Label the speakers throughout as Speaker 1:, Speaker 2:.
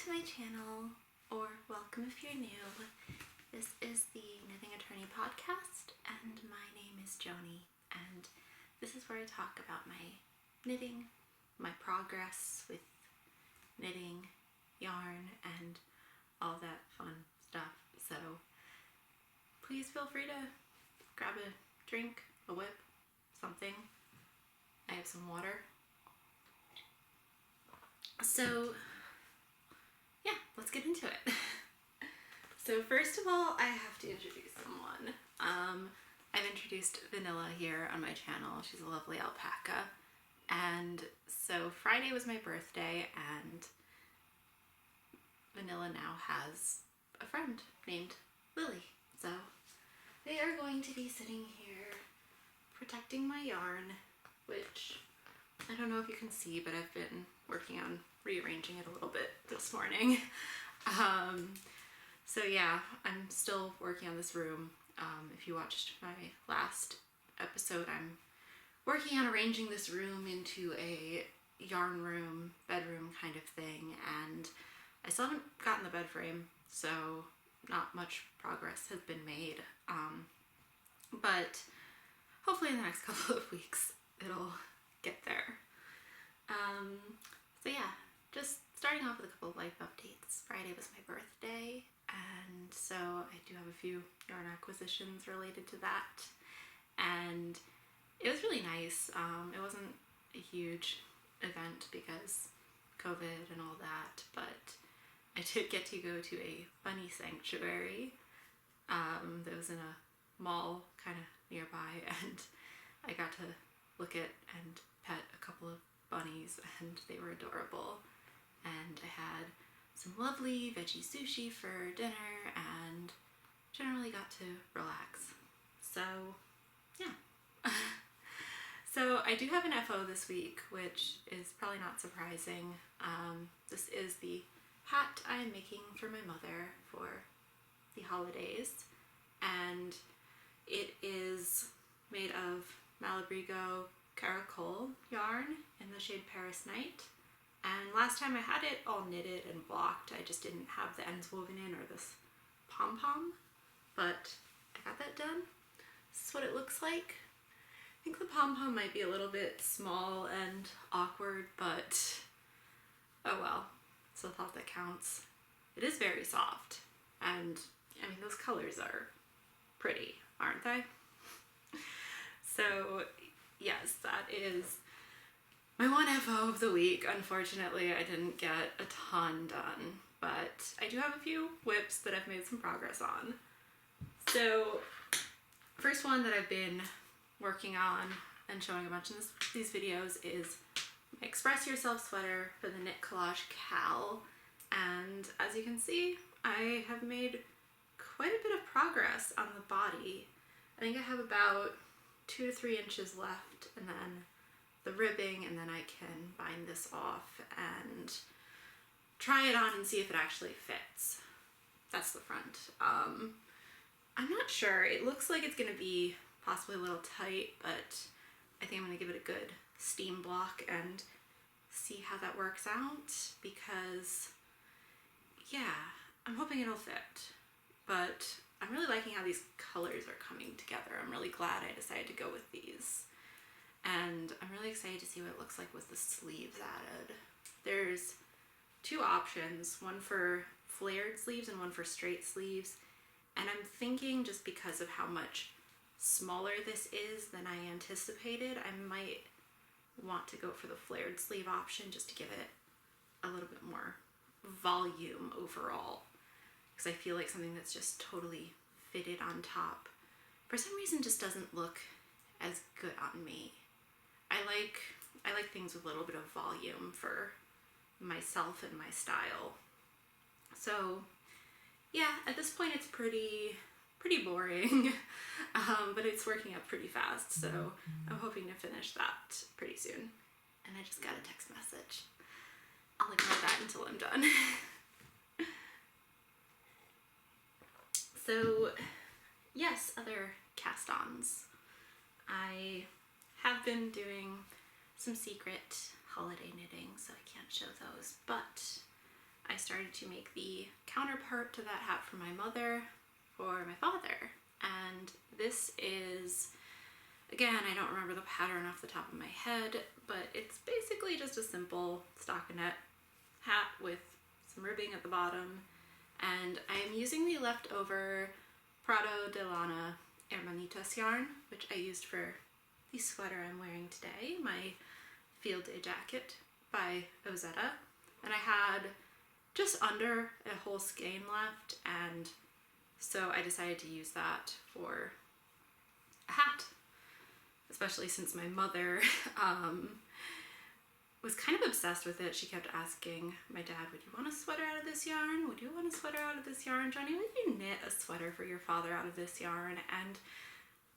Speaker 1: to my channel, or welcome if you're new. This is the Knitting Attorney podcast, and my name is Joni, and this is where I talk about my knitting, my progress with knitting, yarn, and all that fun stuff. So please feel free to grab a drink, a whip, something. I have some water. So yeah, let's get into it. So first of all, I have to introduce someone. I've introduced Vanilla here on my channel. She's a lovely alpaca. And so Friday was my birthday, and Vanilla now has a friend named Lily. So they are going to be sitting here protecting my yarn, which I don't know if you can see, but I've been working on rearranging it a little bit this morning. So yeah, I'm still working on this room. If you watched my last episode, I'm working on arranging this room into a yarn room, bedroom kind of thing, and I still haven't gotten the bed frame, so not much progress has been made. But hopefully in the next couple of weeks it'll get there. So yeah, just starting off with a couple of life updates. Friday was my birthday, and so I do have a few yarn acquisitions related to that, and it was really nice. It wasn't a huge event because COVID and all that, but I did get to go to a bunny sanctuary that was in a mall kind of nearby, and I got to look at and pet a couple of bunnies, and they were adorable. And I had some lovely veggie sushi for dinner and generally got to relax. So yeah. So I do have an FO this week, which is probably not surprising. This is the hat I am making for my mother for the holidays, and it is made of Malabrigo Caracol yarn in the shade Paris Night. And last time I had it all knitted and blocked, I just didn't have the ends woven in or this pom-pom, but I got that done. This is what it looks like. I think the pom-pom might be a little bit small and awkward, but oh well, it's the thought that counts. It is very soft, and I mean, those colors are pretty, aren't they? So yes, that is my one FO of the week. Unfortunately, I didn't get a ton done, but I do have a few whips that I've made some progress on. So first one that I've been working on and showing a bunch in these videos is my Express Yourself sweater for the Knit Collage Cal. And as you can see, I have made quite a bit of progress on the body. I think I have about 2 to 3 inches left, and then the ribbing, and then I can bind this off and try it on and see if it actually fits. That's the front. I'm not sure. It looks like it's going to be possibly a little tight, but I think I'm going to give it a good steam block and see how that works out, because yeah, I'm hoping it'll fit. But I'm really liking how these colors are coming together. I'm really glad I decided to go with these. And I'm really excited to see what it looks like with the sleeves added. There's 2 options, one for flared sleeves and one for straight sleeves. And I'm thinking, just because of how much smaller this is than I anticipated, I might want to go for the flared sleeve option just to give it a little bit more volume overall. Because I feel like something that's just totally fitted on top, for some reason, just doesn't look as good on me. I like things with a little bit of volume for myself and my style. So yeah, at this point it's pretty boring, but it's working up pretty fast, so I'm hoping to finish that pretty soon. And I just got a text message. I'll ignore that until I'm done. So yes, other cast-ons. I have been doing some secret holiday knitting, so I can't show those, but I started to make the counterpart to that hat for my mother, for my father. And this is, again, I don't remember the pattern off the top of my head, but it's basically just a simple stockinette hat with some ribbing at the bottom. And I am using the leftover Prado de Lana Hermanitas yarn, which I used for the sweater I'm wearing today, my field day jacket by Ozetta. And I had just under a whole skein left, and so I decided to use that for a hat, especially since my mother was kind of obsessed with it. She kept asking my dad, would you want a sweater out of this yarn? Would you want a sweater out of this yarn? Johnny, would you knit a sweater for your father out of this yarn? And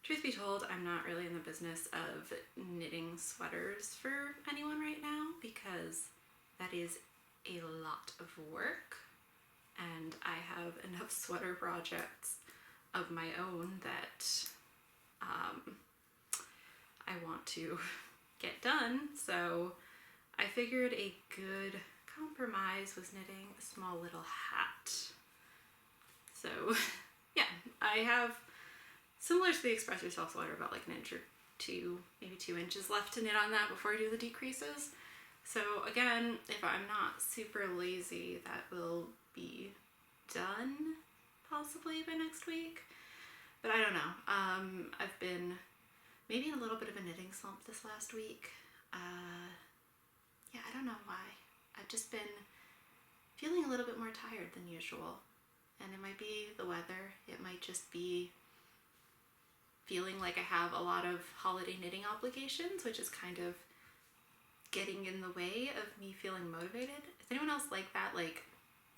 Speaker 1: truth be told, I'm not really in the business of knitting sweaters for anyone right now, because that is a lot of work, and I have enough sweater projects of my own that I want to get done. So I figured a good compromise was knitting a small little hat. So yeah, I have, similar to the Express Yourself sweater, about like an inch or two, maybe 2 inches left to knit on that before I do the decreases. So again, if I'm not super lazy, that will be done possibly by next week. But I don't know. I've been maybe in a little bit of a knitting slump this last week. Yeah, I don't know why. I've just been feeling a little bit more tired than usual. And it might be the weather. It might just be feeling like I have a lot of holiday knitting obligations, which is kind of getting in the way of me feeling motivated. Is anyone else like that? Like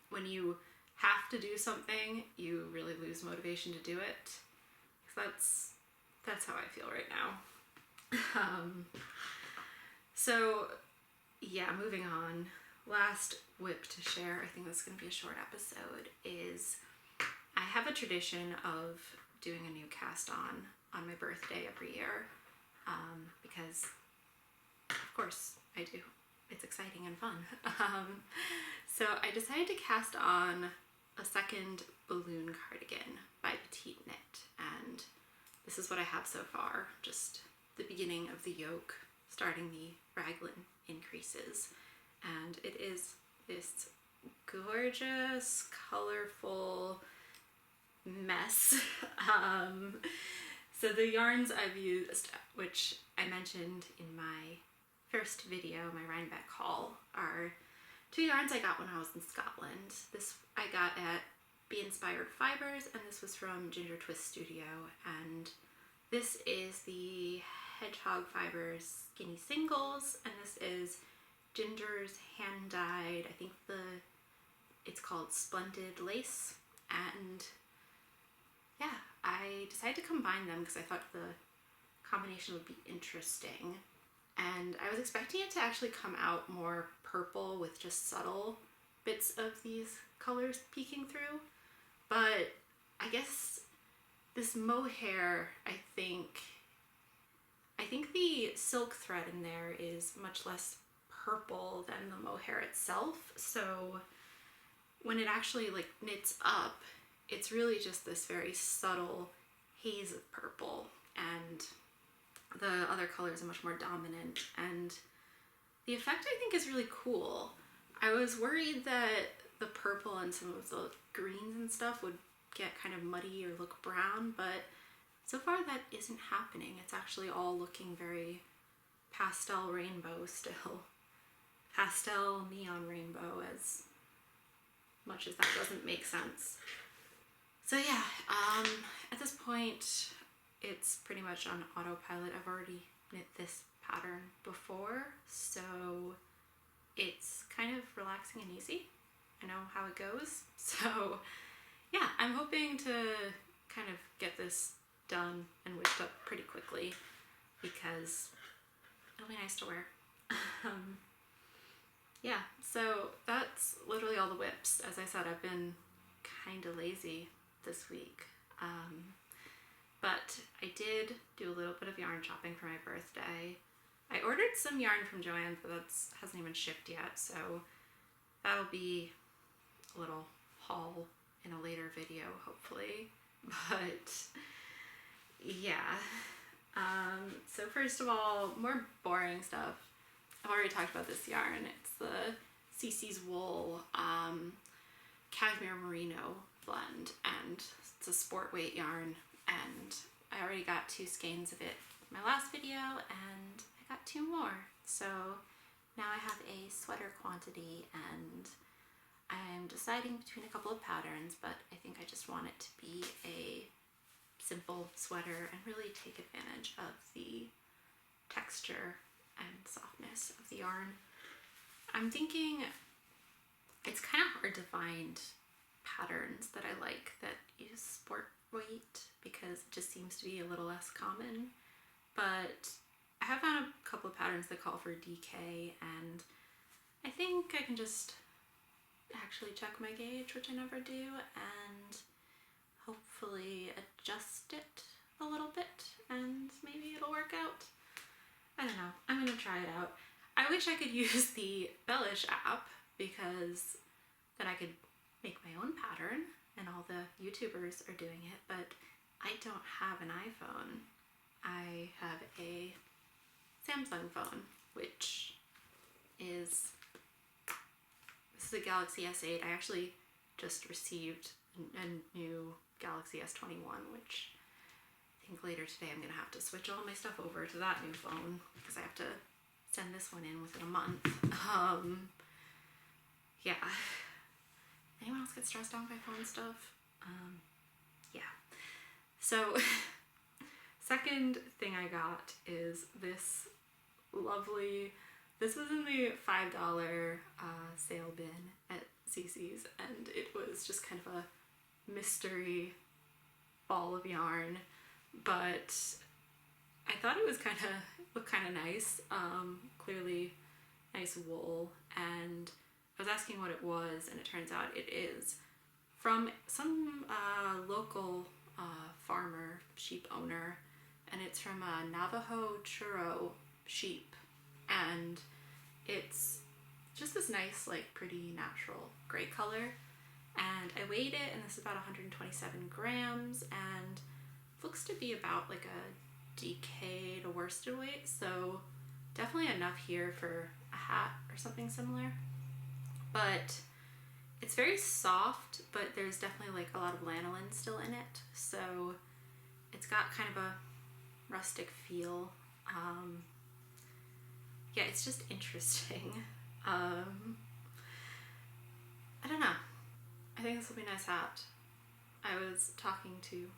Speaker 1: when you have to do something, you really lose motivation to do it? 'Cause that's how I feel right now. So yeah, moving on. Last whip to share, I think this is going to be a short episode, is I have a tradition of doing a new cast on my birthday every year, because of course I do. It's exciting and fun. So I decided to cast on a second balloon cardigan by Petite Knit, and this is what I have so far. Just the beginning of the yoke, starting the raglan increases, and it is this gorgeous, colorful mess. So the yarns I've used, which I mentioned in my first video, my Rhinebeck haul, are 2 yarns I got when I was in Scotland. This I got at Be Inspired Fibers, and this was from Ginger Twist Studio, and this is the Hedgehog Fibers Skinny Singles, and this is Ginger's hand-dyed, I think it's called Splendid lace, and yeah, I decided to combine them because I thought the combination would be interesting. And I was expecting it to actually come out more purple with just subtle bits of these colors peeking through. But I guess this mohair, I think the silk thread in there is much less purple than the mohair itself. So when it actually like knits up, it's really just this very subtle haze of purple, and the other colors are much more dominant, and the effect I think is really cool. I was worried that the purple and some of the greens and stuff would get kind of muddy or look brown, but so far that isn't happening. It's actually all looking very pastel rainbow still. Pastel neon rainbow, as much as that doesn't make sense. So yeah, at this point, it's pretty much on autopilot. I've already knit this pattern before, so it's kind of relaxing and easy. I know how it goes. So yeah, I'm hoping to kind of get this done and whipped up pretty quickly, because it'll be nice to wear. Yeah, so that's literally all the whips. As I said, I've been kind of lazy this week. But I did do a little bit of yarn shopping for my birthday. I ordered some yarn from Joann's, but that hasn't even shipped yet, so that'll be a little haul in a later video, hopefully. But yeah. So first of all, more boring stuff. I've already talked about this yarn. It's the CC's Wool Cashmere Merino blend, and it's a sport weight yarn, and I already got 2 skeins of it in my last video, and I got 2 more. So now I have a sweater quantity, and I'm deciding between a couple of patterns, but I think I just want it to be a simple sweater and really take advantage of the texture and softness of the yarn. I'm thinking it's kind of hard to find patterns that I like that use sport weight because it just seems to be a little less common, but I have found a couple of patterns that call for DK, and I think I can just actually check my gauge, which I never do, and hopefully adjust it a little bit, and maybe it'll work out. I don't know. I'm gonna try it out. I wish I could use the Bellish app because then I could make my own pattern and all the YouTubers are doing it, but I don't have an iPhone. I have a Samsung phone, which is, this is a Galaxy S8. I actually just received a new Galaxy S21, which I think later today I'm gonna have to switch all my stuff over to that new phone because I have to send this one in within a month. Yeah. Anyone else get stressed out by phone stuff? Yeah. So, second thing I got is this lovely, this was in the $5 sale bin at CC's, and it was just kind of a mystery ball of yarn, but I thought it was looked kind of nice. Clearly nice wool, and I was asking what it was, and it turns out it is from some local farmer, sheep owner, and it's from a Navajo churro sheep, and it's just this nice, like, pretty natural gray color, and I weighed it, and this is about 127 grams, and looks to be about like a DK to worsted weight, so definitely enough here for a hat or something similar. But it's very soft, but there's definitely like a lot of lanolin still in it, so it's got kind of a rustic feel. Yeah, it's just interesting. I don't know. I think this will be a nice hat. I was talking to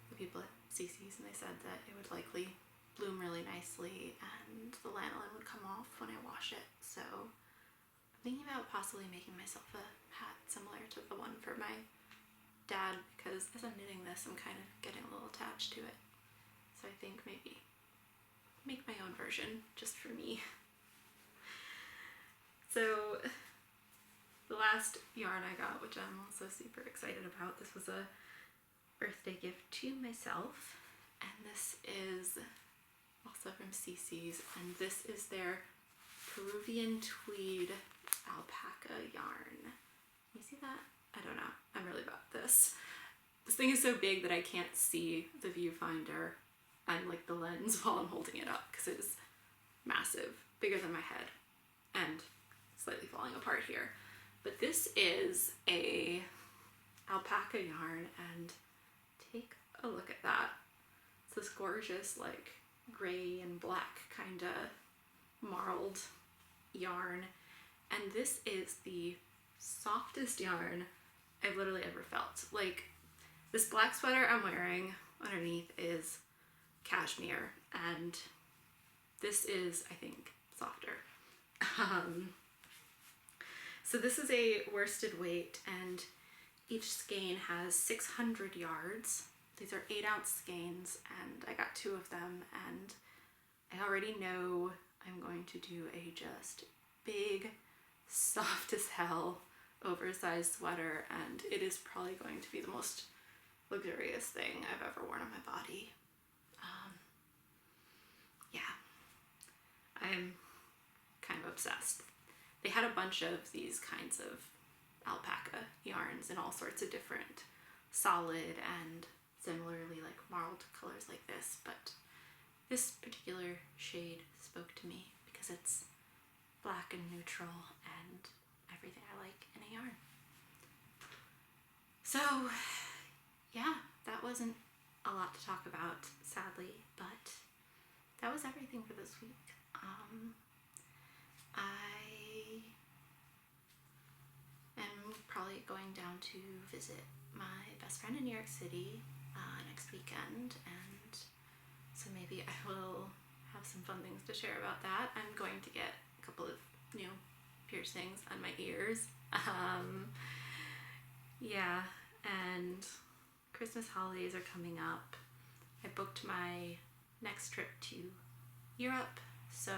Speaker 1: the people at CC's, and they said that it would likely bloom really nicely and the lanolin would come off when I wash it, so I'm thinking about possibly making myself a hat similar to the one for my dad, because as I'm knitting this, I'm kind of getting a little attached to it. So I think maybe make my own version just for me. So the last yarn I got, which I'm also super excited about, this was a birthday gift to myself, and this is also from CC's, and this is their Peruvian Tweed Alpaca yarn. You see that? I don't know. I'm really bad at this. This thing is so big that I can't see the viewfinder and like the lens while I'm holding it up because it is massive, bigger than my head, and slightly falling apart here. But this is a alpaca yarn, and take a look at that. It's this gorgeous like gray and black kind of marled yarn, and this is the softest yarn I've literally ever felt. Like, this black sweater I'm wearing underneath is cashmere, and this is, I think, softer. So this is a worsted weight, and each skein has 600 yards. These are 8-ounce skeins, and I got 2 of them, and I already know I'm going to do a just big, soft as hell, oversized sweater, and it is probably going to be the most luxurious thing I've ever worn on my body. Yeah, I'm kind of obsessed. They had a bunch of these kinds of alpaca yarns in all sorts of different solid and similarly like marled colors like this, but this particular shade spoke to me because it's black and neutral and everything I like in a yarn. So yeah, that wasn't a lot to talk about, sadly, but that was everything for this week. I am probably going down to visit my best friend in New York City next weekend, and so maybe I will have some fun things to share about that. I'm going to get a couple of new piercings on my ears. Yeah, and Christmas holidays are coming up. I booked my next trip to Europe, so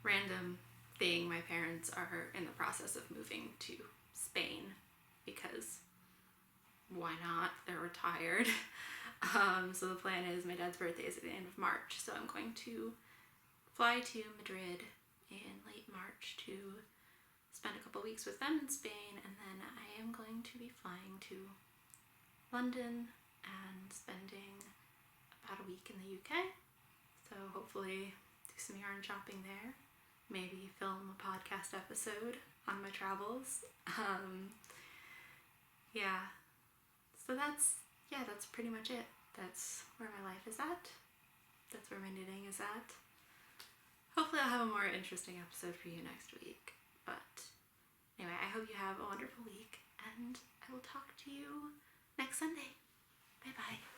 Speaker 1: random thing, my parents are in the process of moving to Spain because why not? They're retired. So the plan is my dad's birthday is at the end of March, so I'm going to fly to Madrid in late March to spend a couple weeks with them in Spain, and then I am going to be flying to London and spending about a week in the UK. So hopefully do some yarn shopping there, maybe film a podcast episode on my travels. Yeah, so that's pretty much it. That's where my life is at. That's where my knitting is at. Hopefully I'll have a more interesting episode for you next week. But anyway, I hope you have a wonderful week, and I will talk to you next Sunday. Bye bye.